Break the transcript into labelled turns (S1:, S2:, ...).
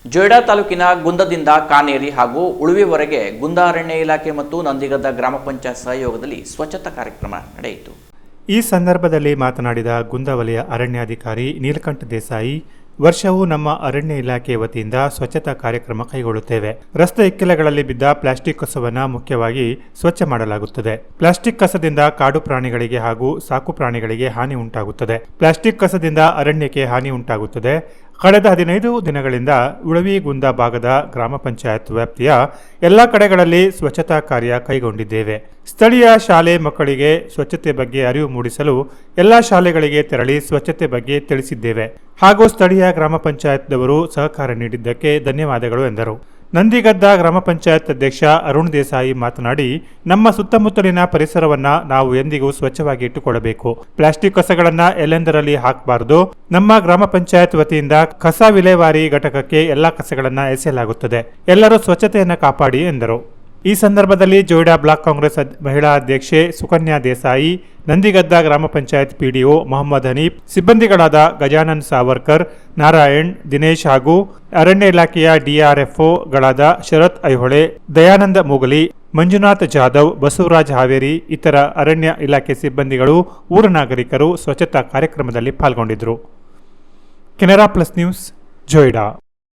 S1: ಜೊಯ್ಡಾ ತಾಲೂಕಿನ ಗುಂದದಿಂದ ಕಾನೇರಿ ಹಾಗೂ ಉಳುವಿವರೆಗೆ ಗುಂದ ಅರಣ್ಯ ಇಲಾಖೆ ಮತ್ತು ನಂದಿಗದ್ದ ಗ್ರಾಮ ಪಂಚಾಯತ್ ಸಹಯೋಗದಲ್ಲಿ ಸ್ವಚ್ಛತಾ ಕಾರ್ಯಕ್ರಮ ನಡೆಯಿತು.
S2: ಈ ಸಂದರ್ಭದಲ್ಲಿ ಮಾತನಾಡಿದ ಗುಂದ ವಲಯ ಅರಣ್ಯಾಧಿಕಾರಿ ನೀಲಕಂಠ ದೇಸಾಯಿ, ವರ್ಷವೂ ನಮ್ಮ ಅರಣ್ಯ ಇಲಾಖೆ ವತಿಯಿಂದ ಸ್ವಚ್ಛತಾ ಕಾರ್ಯಕ್ರಮ ಕೈಗೊಳ್ಳುತ್ತೇವೆ. ರಸ್ತೆ ಇಕ್ಕೆಲಗಳಲ್ಲಿ ಬಿದ್ದ ಪ್ಲಾಸ್ಟಿಕ್ ಕಸವನ್ನು ಮುಖ್ಯವಾಗಿ ಸ್ವಚ್ಛ ಮಾಡಲಾಗುತ್ತದೆ. ಪ್ಲಾಸ್ಟಿಕ್ ಕಸದಿಂದ ಕಾಡು ಪ್ರಾಣಿಗಳಿಗೆ ಹಾಗೂ ಸಾಕು ಪ್ರಾಣಿಗಳಿಗೆ ಹಾನಿ ಉಂಟಾಗುತ್ತದೆ. ಪ್ಲಾಸ್ಟಿಕ್ ಕಸದಿಂದ ಅರಣ್ಯಕ್ಕೆ ಹಾನಿ ಉಂಟಾಗುತ್ತದೆ. ಕಳೆದ 15 ದಿನಗಳಿಂದ ಉಳವಿಗುಂದ ಭಾಗದ ಗ್ರಾಮ ಪಂಚಾಯತ್ ವ್ಯಾಪ್ತಿಯ ಎಲ್ಲ ಕಡೆಗಳಲ್ಲಿ ಸ್ವಚ್ಛತಾ ಕಾರ್ಯ ಕೈಗೊಂಡಿದ್ದೇವೆ. ಸ್ಥಳೀಯ ಶಾಲೆ ಮಕ್ಕಳಿಗೆ ಸ್ವಚ್ಛತೆ ಬಗ್ಗೆ ಅರಿವು ಮೂಡಿಸಲು ಎಲ್ಲ ಶಾಲೆಗಳಿಗೆ ತೆರಳಿ ಸ್ವಚ್ಛತೆ ಬಗ್ಗೆ ತಿಳಿಸಿದ್ದೇವೆ ಹಾಗೂ ಸ್ಥಳೀಯ ಗ್ರಾಮ ಪಂಚಾಯತ್ದವರು ಸಹಕಾರ ನೀಡಿದ್ದಕ್ಕೆ ಧನ್ಯವಾದಗಳು ಎಂದರು. ನಂದಿಗದ್ದ ಗ್ರಾಮ ಪಂಚಾಯತ್ ಅಧ್ಯಕ್ಷ ಅರುಣ್ ದೇಸಾಯಿ ಮಾತನಾಡಿ, ನಮ್ಮ ಸುತ್ತಮುತ್ತಲಿನ ಪರಿಸರವನ್ನು ನಾವು ಎಂದಿಗೂ ಸ್ವಚ್ಛವಾಗಿ ಇಟ್ಟುಕೊಳ್ಳಬೇಕು. ಪ್ಲಾಸ್ಟಿಕ್ ಕಸಗಳನ್ನು ಎಲ್ಲೆಂದರಲ್ಲಿ ಹಾಕಬಾರದು. ನಮ್ಮ ಗ್ರಾಮ ಪಂಚಾಯತ್ ವತಿಯಿಂದ ಕಸ ವಿಲೇವಾರಿ ಘಟಕಕ್ಕೆ ಎಲ್ಲ ಕಸಗಳನ್ನು ಎಸೆಯಲಾಗುತ್ತದೆ. ಎಲ್ಲರೂ ಸ್ವಚ್ಛತೆಯನ್ನು ಕಾಪಾಡಿ ಎಂದರು. ಈ ಸಂದರ್ಭದಲ್ಲಿ ಜೊಯ್ಡಾ ಬ್ಲಾಕ್ ಕಾಂಗ್ರೆಸ್ ಮಹಿಳಾ ಅಧ್ಯಕ್ಷೆ ಸುಕನ್ಯಾ ದೇಸಾಯಿ, ನಂದಿಗದ್ದ ಗ್ರಾಮ ಪಂಚಾಯತ್ ಪಿಡಿಒ ಮೊಹಮ್ಮದ್ ಹನೀಫ್, ಸಿಬ್ಬಂದಿಗಳಾದ ಗಜಾನನ್ ಸಾವರ್ಕರ್, ನಾರಾಯಣ್, ದಿನೇಶ್ ಹಾಗೂ ಅರಣ್ಯ ಇಲಾಖೆಯ ಡಿಆರ್ಎಫ್ಒಗಳಾದ ಶರತ್ ಐಹೊಳೆ, ದಯಾನಂದ ಮೂಗಲಿ, ಮಂಜುನಾಥ್ ಜಾಧವ್, ಬಸವರಾಜ್ ಹಾವೇರಿ, ಇತರ ಅರಣ್ಯ ಇಲಾಖೆ ಸಿಬ್ಬಂದಿಗಳು, ಊರ ನಾಗರಿಕರು ಸ್ವಚ್ಛತಾ ಕಾರ್ಯಕ್ರಮದಲ್ಲಿ ಪಾಲ್ಗೊಂಡಿದ್ದರು. Canara plus news, Joida.